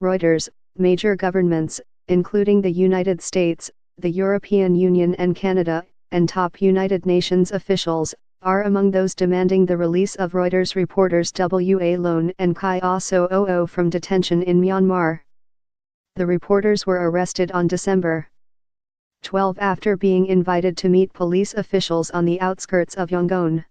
Reuters, major governments, including the United States, the European Union and Canada, and top United Nations officials, are among those demanding the release of Reuters reporters W.A. Lone and Kai Also from detention in Myanmar. The reporters were arrested on December 12 after being invited to meet police officials on the outskirts of Yangon.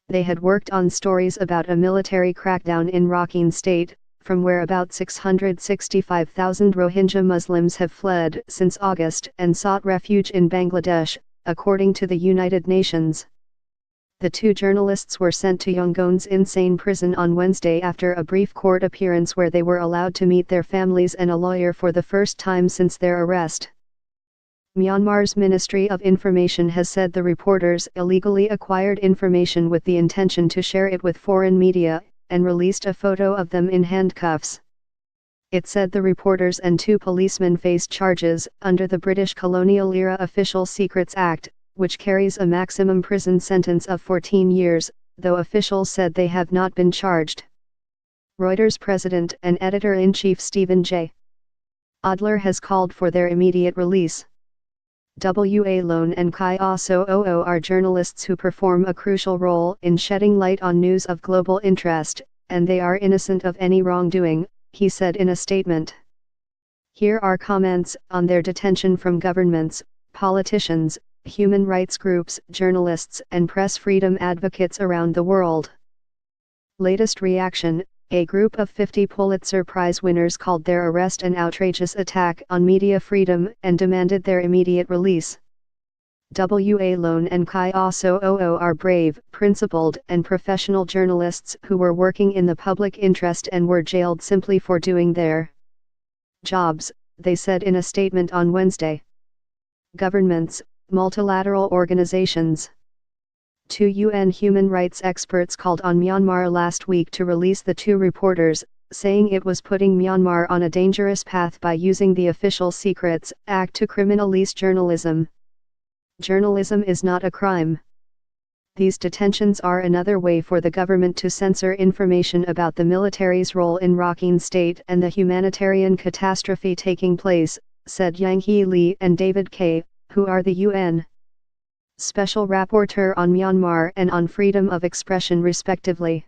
They had worked on stories about a military crackdown in Rakhine State, from where about 665,000 Rohingya Muslims have fled since August and sought refuge in Bangladesh, according to the United Nations. The two journalists were sent to Yangon's insane prison on Wednesday after a brief court appearance where they were allowed to meet their families and a lawyer for the first time since their arrest. Myanmar's Ministry of Information has said the reporters illegally acquired information with the intention to share it with foreign media, and released a photo of them in handcuffs. It said the reporters and two policemen faced charges under the British colonial-era Official Secrets Act, which carries a maximum prison sentence of 14 years, though officials said they have not been charged. Reuters president and editor-in-chief Stephen J. Adler has called for their immediate release. W.A. Lone and Kai Also are journalists who perform a crucial role in shedding light on news of global interest, and they are innocent of any wrongdoing, he said in a statement. Here are comments on their detention from governments, politicians, human rights groups, journalists, and press freedom advocates around the world. Latest reaction: a group of 50 Pulitzer Prize winners called their arrest an outrageous attack on media freedom and demanded their immediate release. W.A. Lone and Kai Also are brave, principled, and professional journalists who were working in the public interest and were jailed simply for doing their jobs, they said in a statement on Wednesday. Governments, multilateral organizations, two UN human rights experts called on Myanmar last week to release the two reporters, saying it was putting Myanmar on a dangerous path by using the Official Secrets Act to criminalize journalism. Journalism is not a crime. These detentions are another way for the government to censor information about the military's role in Rakhine State and the humanitarian catastrophe taking place, said Yang He Lee and David Kaye, who are the UN Special Rapporteur on Myanmar and on freedom of expression respectively.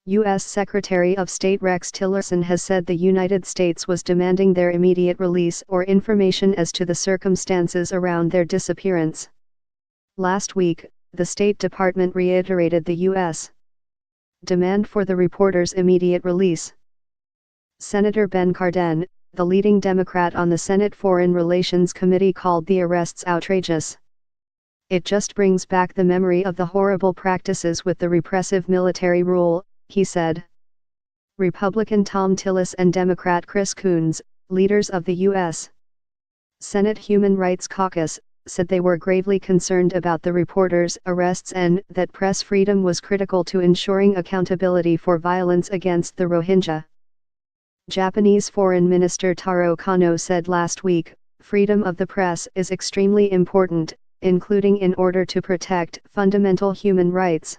U.S. Secretary of State Rex Tillerson has said the United States was demanding their immediate release or information as to the circumstances around their disappearance. Last week, the State Department reiterated the U.S. demand for the reporters' immediate release. Senator Ben Cardin, the leading Democrat on the Senate Foreign Relations Committee, called the arrests outrageous. It just brings back the memory of the horrible practices with the repressive military rule, he said. Republican Tom Tillis and Democrat Chris Coons, leaders of the U.S. Senate Human Rights Caucus, said they were gravely concerned about the reporters' arrests and that press freedom was critical to ensuring accountability for violence against the Rohingya. Japanese Foreign Minister Taro Kono said last week, freedom of the press is extremely important, including in order to protect fundamental human rights.